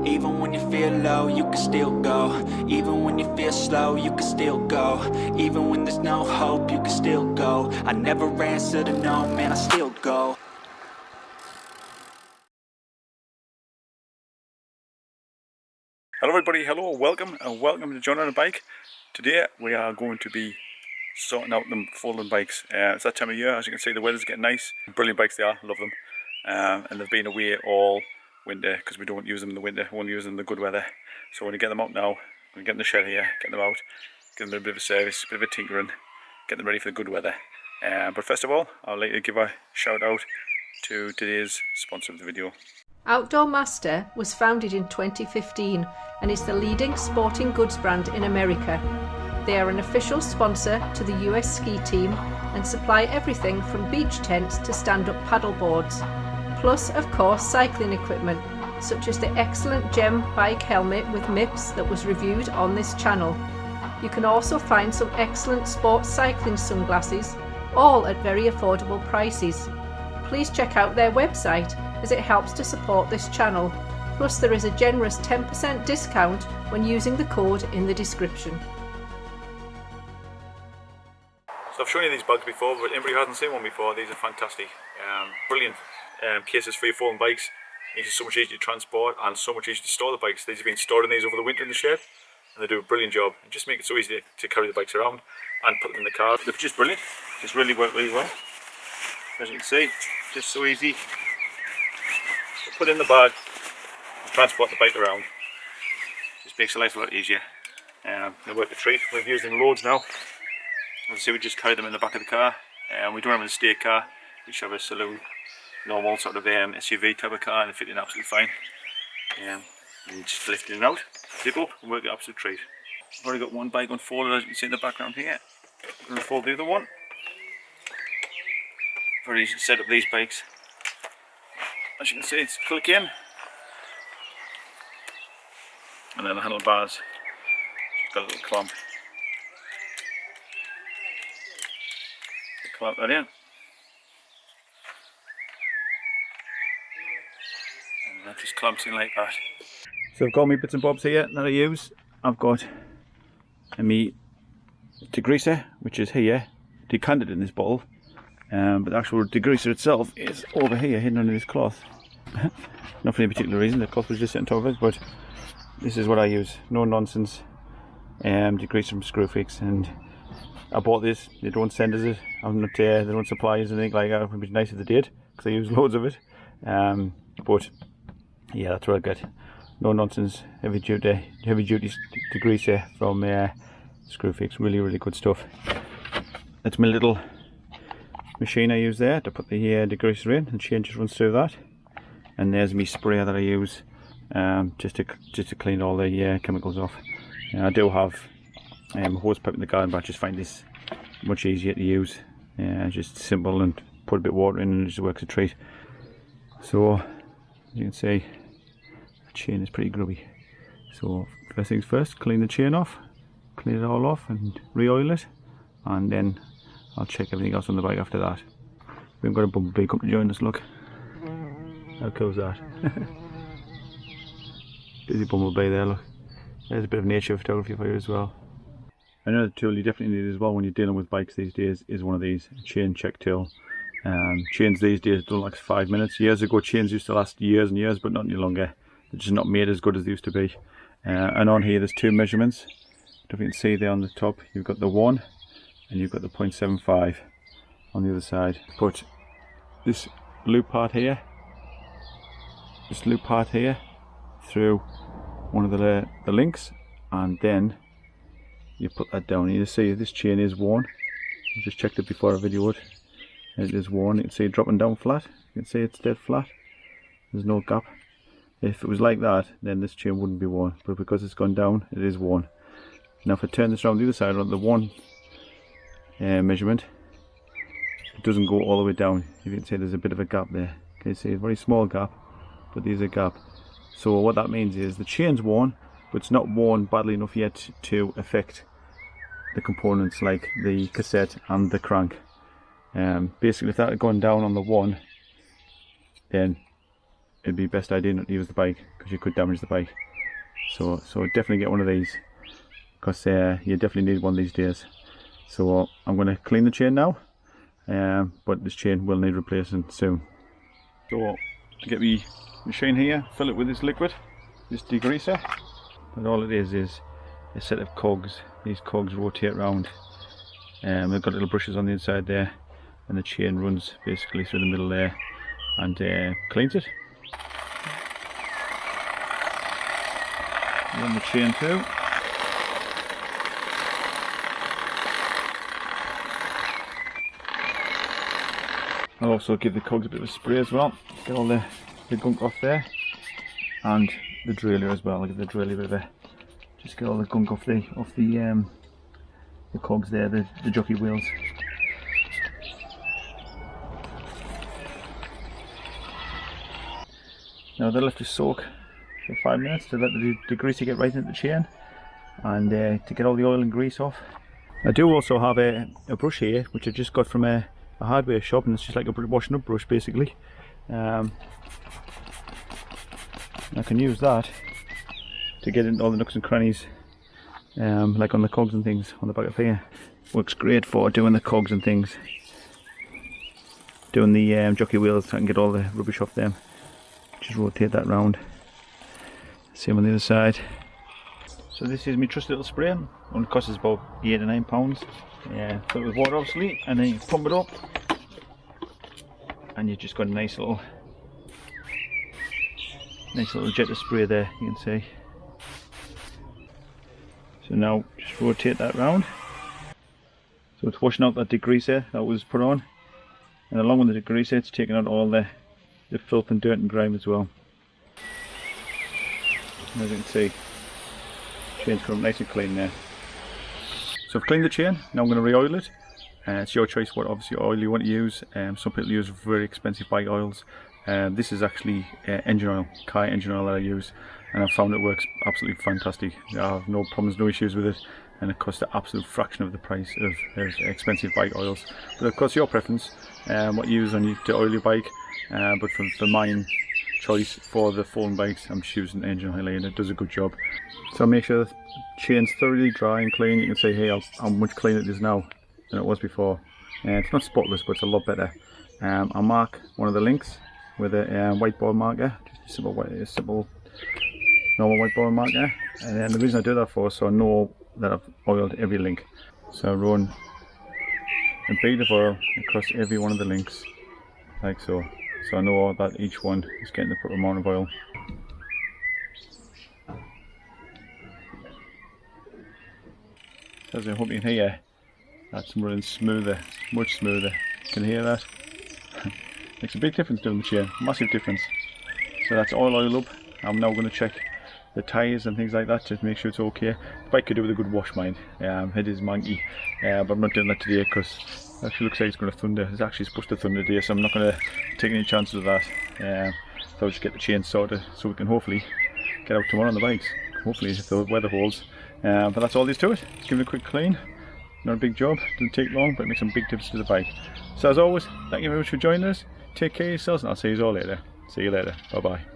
Even when you feel low, you can still go. Even when you feel slow, you can still go. Even when there's no hope, you can still go. I never answer to no, man, I still go. Hello everybody, hello, welcome to John on a Bike. Today we are going to be sorting out them folding bikes. It's that time of year, as you can see the weather's getting nice. Brilliant bikes they are, love them. And they've been away all winter because we don't use them in the winter, we only use them in the good weather. So we're going to get them out now, we're getting the shed here, getting them out, give them a bit of a service, a bit of a tinkering, get them ready for the good weather. But first of all, I'll like to give a shout out to today's sponsor of the video. Outdoor Master was founded in 2015 and is the leading sporting goods brand in America. They are an official sponsor to the US ski team and supply everything from beach tents to stand-up paddle boards. Plus, of course, cycling equipment, such as the excellent Gem bike helmet with MIPS that was reviewed on this channel. You can also find some excellent sports cycling sunglasses, all at very affordable prices. Please check out their website as it helps to support this channel. Plus there is a generous 10% discount when using the code in the description. So I've shown you these bags before, but anybody who hasn't seen one before, these are fantastic. Brilliant cases for your folding bikes. These are so much easier to transport and so much easier to store the bikes. These have been stored in these over the winter in the shed and they do a brilliant job. And just make it so easy to carry the bikes around and put them in the car. They're just brilliant. Just really work really well. As you can see, just so easy to put in the bag and transport the bike around. Just makes your life a lot easier. They work a treat. We've used them loads now. As you see, we just carry them in the back of the car. We don't have an estate car. We just have a saloon, normal sort of SUV type of car, and they fit in absolutely fine. And just lift it out, zip up, and work an absolute treat. I've already got one bike unfolded, as you can see in the background here. I'm going to fold the other one. Very easy to set up these bikes. As you can see, it's click in, and then the handlebars, just got a little clamp. Clamp that in, and that just clamps in like that. So I've got my bits and bobs here that I use. I've got my degreaser, which is here, decanted in this bottle. But the actual degreaser itself is over here, hidden under this cloth. Not for any particular reason, the cloth was just sitting on top of it, but this is what I use. No nonsense degreaser from Screwfix, and I bought this. They don't send us it. I'm not, they don't supply us anything like that. It would be nice if they did, because I use loads of it. But yeah, that's what I get. No nonsense, heavy duty degreaser from Screwfix. Really good stuff. That's my little machine I use there to put the degreaser in, and change just runs through that. And there's my sprayer that I use just to clean all the chemicals off. I do have a hose pipe in the garden, but I just find this much easier to use. Just simple, and put a bit of water in and it just works a treat. So as you can see, the chain is pretty grubby. So first things first, clean the chain off, clean it all off and re-oil it, and then I'll check everything else on the bike after that. We've got a bumblebee come to join us, look. How cool is that? Busy bumblebee there, look. There's a bit of nature photography for you as well. Another tool you definitely need as well when you're dealing with bikes these days is one of these, a chain check tool. Chains these days don't last 5 minutes. Years ago chains used to last years and years, but not any longer. They're just not made as good as they used to be. And on here there's two measurements. If you can see there on the top, you've got the 1 and you've got the 0.75 on the other side. Put this loop part here, through one of the links, and then you put that down. You see this chain is worn. I just checked it before I videoed. It is worn. You can see it dropping down flat. You can see it's dead flat. There's no gap. If it was like that, then this chain wouldn't be worn, but because it's gone down, it is worn. Now if I turn this around the other side on the 1 measurement, it doesn't go all the way down. You can see there's a bit of a gap there. Okay, see a very small gap, but there's a gap. So what that means is the chain's worn, but it's not worn badly enough yet to affect the components like the cassette and the crank. Basically if that had gone down on the 1, then it'd be best idea not to use the bike because you could damage the bike. So definitely get one of these, because you definitely need one these days. So I'm going to clean the chain now, but this chain will need replacing soon. So to get my machine here, fill it with this liquid, this degreaser, and all it is a set of cogs. These cogs rotate around, they've got little brushes on the inside there, and the chain runs basically through the middle there and cleans it. Run the chain through. I'll also give the cogs a bit of a spray as well, get all the gunk off there, and the derailleur as well. I'll give the derailleur a bit of a, just get all the gunk off the cogs there, the jockey wheels. Now they'll have to soak for 5 minutes to let the degreaser get right into the chain, and to get all the oil and grease off. I do also have a brush here which I just got from a hardware shop, and it's just like a washing up brush basically. I can use that to get into all the nooks and crannies, like on the cogs and things on the back of here. Works great for doing the cogs and things, doing the jockey wheels. I can get all the rubbish off them. Just rotate that round. Same on the other side. So this is my trusty little spray. Only costs us about £8 or £9. Fill it with water obviously, and then you pump it up, and you've just got a nice little jet of spray there, you can see. So now just rotate that round. So it's washing out that degreaser that was put on, and along with the degreaser it's taking out all the filth and dirt and grime as well. And as you can see, chain's come nice and clean there. So I've cleaned the chain, now I'm going to re-oil it. It's your choice what obviously oil you want to use. Some people use very expensive bike oils. This is actually engine oil, car engine oil that I use, and I've found it works absolutely fantastic. I have no problems, no issues with it, and it costs the absolute fraction of the price of expensive bike oils. But of course your preference, what you use to oil your bike, but for mine choice for the folding bikes, I'm just using engine oil, and it does a good job. So make sure the chain's thoroughly dry and clean. You can see here how much cleaner it is now than it was before. It's not spotless, but it's a lot better. I'll mark one of the links with a whiteboard marker, just a simple normal whiteboard marker. And then the reason I do that for is so I know that I've oiled every link. So I run a bead of oil across every one of the links, like so. So I know that each one is getting the proper amount of oil. As I hope you can hear, that's running smoother, much smoother. Can you hear that? Makes a big difference doing the chain, massive difference. So that's all oiled up. I'm now going to check the tyres and things like that to make sure it's okay. The bike could do with a good wash, mind. It is manky, but I'm not doing that today because it actually looks like it's going to thunder. It's actually supposed to thunder today, so I'm not going to take any chances of that. So I'll just get the chain sorted so we can hopefully get out tomorrow on the bikes. Hopefully if the weather holds. But that's all there is to it. Just give it a quick clean. Not a big job, doesn't take long, but it makes some big difference to the bike. So as always, thank you very much for joining us. Take care of yourselves, and I'll see you all later. See you later. Bye bye.